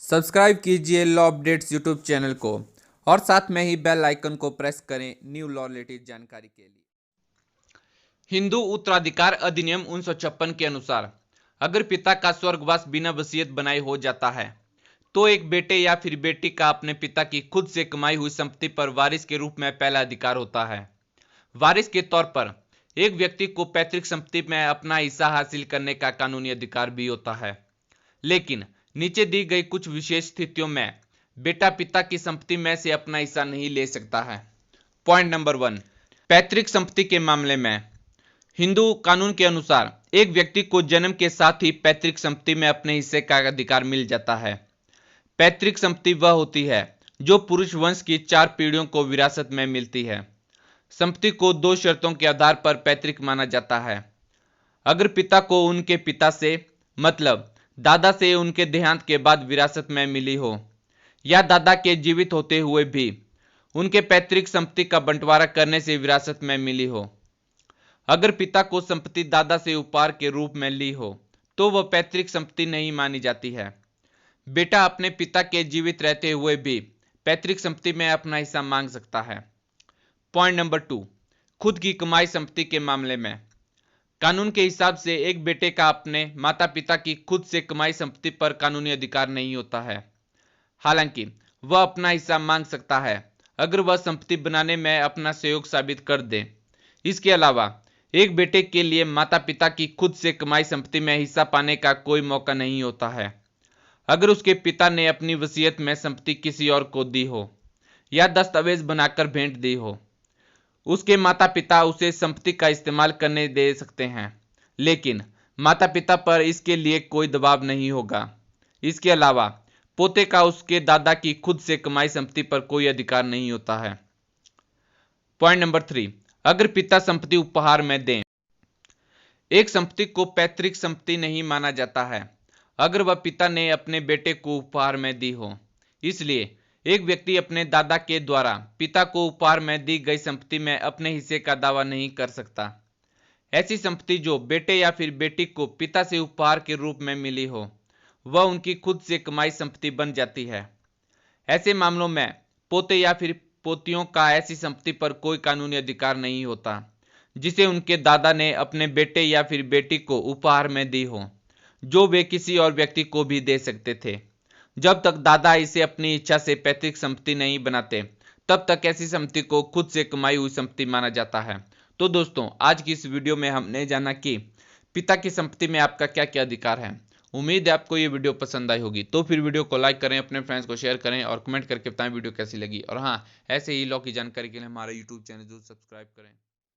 Subscribe कीजिए law updates YouTube channel को और साथ में ही बेल आइकन को प्रेस करें न्यू लॉ रिलेटेड जानकारी के लिए। हिंदू उत्तराधिकार अधिनियम 1956 के अनुसार अगर पिता का स्वर्गवास बिना वसीयत बनाए हो जाता है तो एक बेटे या फिर बेटी का अपने पिता की खुद से कमाई हुई संपत्ति पर वारिस के रूप में पहला अधिकार होता है। वारिस के तौर पर एक व्यक्ति को पैतृक संपत्ति में अपना हिस्सा हासिल करने का कानूनी अधिकार भी होता है, लेकिन नीचे दी गई कुछ विशेष स्थितियों में बेटा पिता की संपत्ति में से अपना हिस्सा नहीं ले सकता है। पॉइंट नंबर 1, पैतृक संपत्ति के मामले में हिंदू कानून के अनुसार एक व्यक्ति को जन्म के साथ ही पैतृक संपत्ति में अपने हिस्से का अधिकार मिल जाता है। पैतृक संपत्ति वह होती है जो पुरुष वंश की 4 पीढ़ियों को विरासत में मिलती है। संपत्ति को 2 शर्तों के आधार पर पैतृक माना जाता है। अगर पिता को उनके पिता से मतलब दादा से उनके देहांत के बाद विरासत में मिली हो, या दादा के जीवित होते हुए भी उनके पैतृक संपत्ति का बंटवारा करने से विरासत में मिली हो। अगर पिता को संपत्ति दादा से उपहार के रूप में ली हो तो वह पैतृक संपत्ति नहीं मानी जाती है। बेटा अपने पिता के जीवित रहते हुए भी पैतृक संपत्ति में अपना हिस्सा मांग सकता है। पॉइंट नंबर 2, खुद की कमाई संपत्ति के मामले में कानून के हिसाब से एक बेटे का अपने माता पिता की खुद से कमाई संपत्ति पर कानूनी अधिकार नहीं होता है। हालांकि वह अपना हिस्सा मांग सकता है अगर वह संपत्ति बनाने में अपना सहयोग साबित कर दे। इसके अलावा एक बेटे के लिए माता पिता की खुद से कमाई संपत्ति में हिस्सा पाने का कोई मौका नहीं होता है अगर उसके पिता ने अपनी वसीयत में संपत्ति किसी और को दी हो या दस्तावेज बनाकर भेंट दी हो। उसके माता पिता उसे संपत्ति का इस्तेमाल करने दे सकते हैं, लेकिन माता पिता पर इसके लिए कोई दबाव नहीं होगा। इसके अलावा पोते का उसके दादा की खुद से कमाई संपत्ति पर कोई अधिकार नहीं होता है। पॉइंट नंबर 3, अगर पिता संपत्ति उपहार में दें। एक संपत्ति को पैतृक संपत्ति नहीं माना जाता है अगर वह पिता ने अपने बेटे को उपहार में दी हो। इसलिए एक व्यक्ति अपने दादा के द्वारा पिता को उपहार में दी गई संपत्ति में अपने हिस्से का दावा नहीं कर सकता। ऐसी संपत्ति जो बेटे या फिर बेटी को पिता से उपहार के रूप में मिली हो वह उनकी खुद से कमाई संपत्ति बन जाती है। ऐसे मामलों में पोते या फिर पोतियों का ऐसी संपत्ति पर कोई कानूनी अधिकार नहीं होता जिसे उनके दादा ने अपने बेटे या फिर बेटी को उपहार में दी हो, जो वे किसी और व्यक्ति को भी दे सकते थे। जब तक दादा इसे अपनी इच्छा से पैतृक संपत्ति नहीं बनाते तब तक ऐसी संपत्ति को खुद से कमाई हुई संपत्ति माना जाता है। तो दोस्तों, आज की इस वीडियो में हमने जाना कि पिता की संपत्ति में आपका क्या क्या अधिकार है। उम्मीद है आपको ये वीडियो पसंद आई होगी। तो फिर वीडियो को लाइक करें, अपने फ्रेंड्स को शेयर करें और कमेंट करके बताएं वीडियो कैसी लगी। और हाँ, ऐसे ही लॉ की जानकारी के लिए हमारा यूट्यूब चैनल जरूर सब्सक्राइब करें।